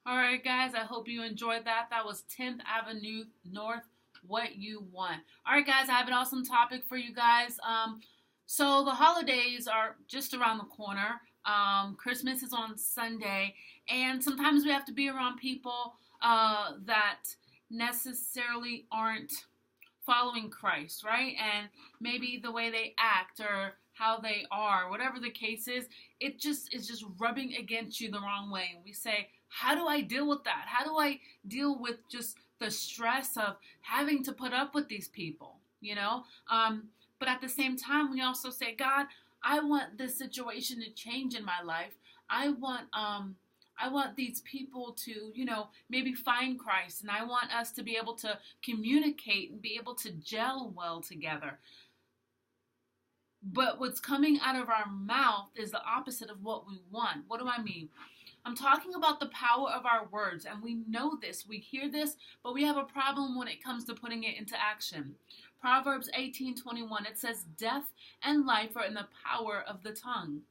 All right, guys, I hope you enjoyed that. That was 10th Avenue North, What You Want. All right, guys, I have an awesome topic for you guys. So the holidays are just around the corner. Christmas is on Sunday, and sometimes we have to be around people that necessarily aren't following Christ, right? And maybe the way they act or how they are, whatever the case is, just rubbing against you the wrong way. And we say, how do I deal with that? How do I deal with just the stress of having to put up with these people, you know? But at the same time, we also say, God, I want this situation to change in my life. I want I want these people to, maybe find Christ, and I want us to be able to communicate and be able to gel well together. But what's coming out of our mouth is the opposite of what we want. What do I mean? I'm talking about the power of our words, and we know this, we hear this, but we have a problem when it comes to putting it into action. Proverbs 18:21, it says, "Death and life are in the power of the tongue,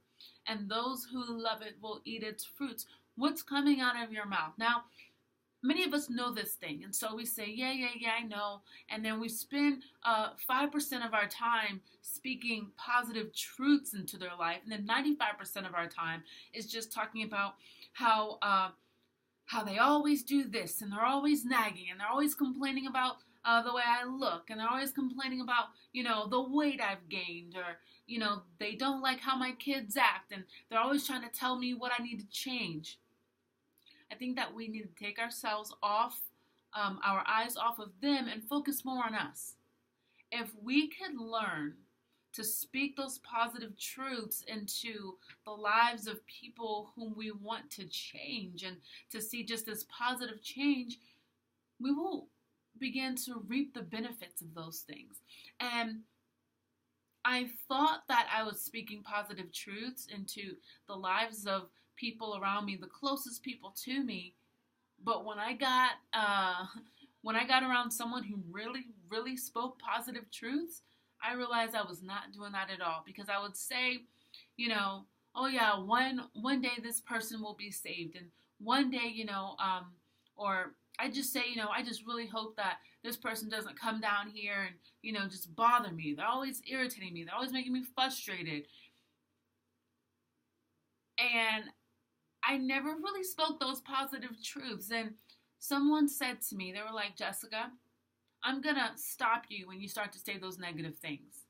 and those who love it will eat its fruits." What's coming out of your mouth? Now, many of us know this thing, and so we say, yeah, I know, and then we spend 5% of our time speaking positive truths into their life, and then 95% of our time is just talking about how they always do this, and they're always nagging, and they're always complaining about the way I look, and they're always complaining about, the weight I've gained, or, they don't like how my kids act, and they're always trying to tell me what I need to change. I think that we need to take ourselves off, our eyes off of them and focus more on us. If we could learn to speak those positive truths into the lives of people whom we want to change and to see just this positive change, we will begin to reap the benefits of those things. And I thought that I was speaking positive truths into the lives of people around me, the closest people to me. But when I got around someone who really, really spoke positive truths, I realized I was not doing that at all, because I would say, oh yeah, one day this person will be saved, and one day, or I just say, I just really hope that this person doesn't come down here and, just bother me. They're always irritating me. They're always making me frustrated. And I never really spoke those positive truths. And someone said to me, they were like, "Jessica, I'm going to stop you when you start to say those negative things."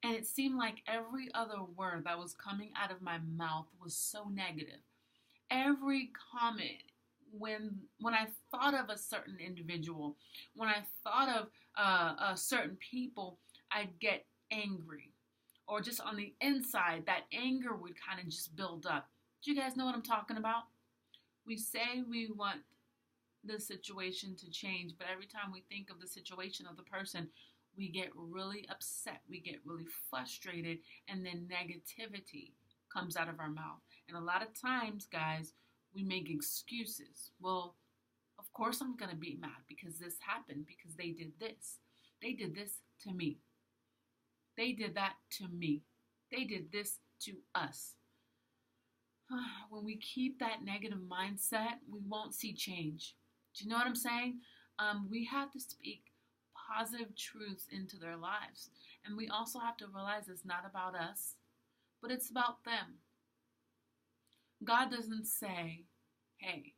And it seemed like every other word that was coming out of my mouth was so negative. Every comment, when I thought of a certain individual, when I thought of certain people, I'd get angry. Or just on the inside, that anger would kind of just build up. Do you guys know what I'm talking about? We say we want the situation to change, but every time we think of the situation of the person, we get really upset, we get really frustrated, and then negativity comes out of our mouth. And a lot of times, guys, we make excuses. Well, of course I'm going to be mad because this happened, because they did this. They did this to me. They did that to me. They did this to us. When we keep that negative mindset, we won't see change. Do you know what I'm saying? We have to speak positive truths into their lives. And we also have to realize it's not about us, but it's about them. God doesn't say, hey,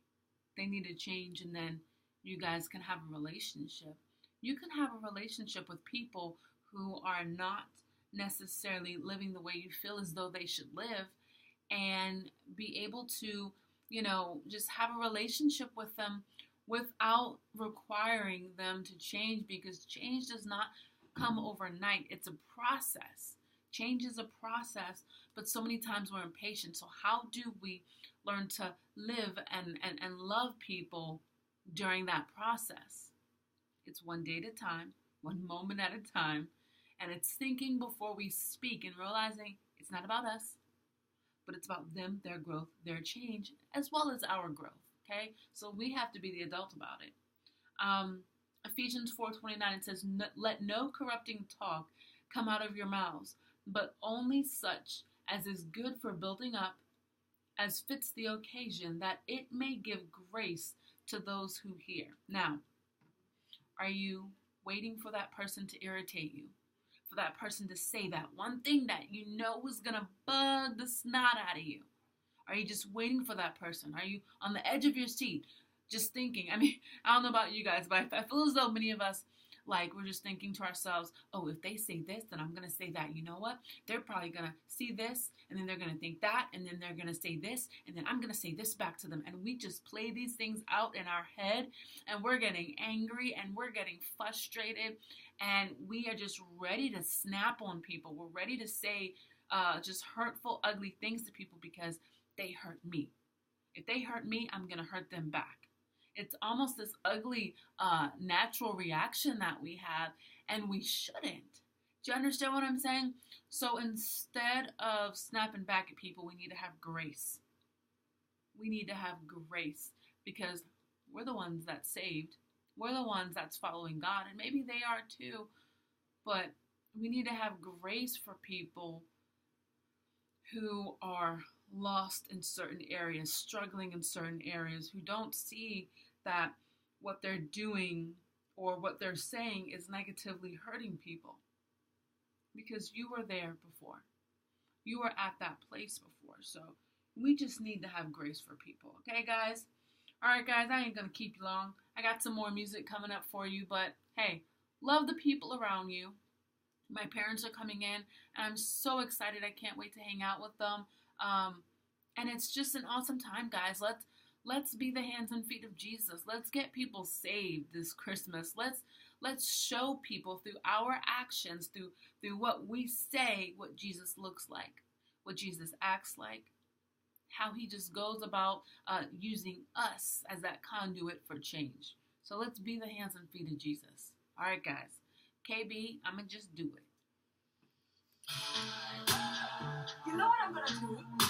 they need to change and then you guys can have a relationship. You can have a relationship with people who are not necessarily living the way you feel as though they should live, and be able to, just have a relationship with them without requiring them to change, because change does not come overnight. It's a process. Change is a process, but so many times we're impatient. So how do we learn to live and love people during that process? It's one day at a time, one moment at a time, and it's thinking before we speak and realizing it's not about us, but it's about them, their growth, their change, as well as our growth, okay? So we have to be the adult about it. Ephesians 4:29, it says, "Let no corrupting talk come out of your mouths, but only such as is good for building up, as fits the occasion, that it may give grace to those who hear. Now, are you waiting for that person to irritate you? For that person to say that one thing that you know is going to bug the snot out of you? Are you just waiting for that person? Are you on the edge of your seat just thinking? I mean, I don't know about you guys, but I feel as though many of us, like, we're just thinking to ourselves, oh, if they say this, then I'm going to say that. You know what? They're probably going to see this, and then they're going to think that, and then they're going to say this, and then I'm going to say this back to them. And we just play these things out in our head, and we're getting angry, and we're getting frustrated, and we are just ready to snap on people. We're ready to say just hurtful, ugly things to people because they hurt me. If they hurt me, I'm going to hurt them back. It's almost this ugly natural reaction that we have, and we shouldn't. Do you understand what I'm saying? So instead of snapping back at people, we need to have grace. We need to have grace because we're the ones that's saved. We're the ones that's following God, and maybe they are too. But we need to have grace for people who are lost in certain areas, struggling in certain areas, who don't see that what they're doing or what they're saying is negatively hurting people. Because you were there before. You were at that place before. So we just need to have grace for people. Okay, guys? All right, guys, I ain't going to keep you long. I got some more music coming up for you. But, hey, love the people around you. My parents are coming in, and I'm so excited. I can't wait to hang out with them. And it's just an awesome time, guys. Let's be the hands and feet of Jesus. Let's get people saved this Christmas. Let's show people through our actions, through what we say, what Jesus looks like, what Jesus acts like, how he just goes about using us as that conduit for change. So let's be the hands and feet of Jesus. All right, guys. KB, I'm going to just do it. You know what I'm going to do?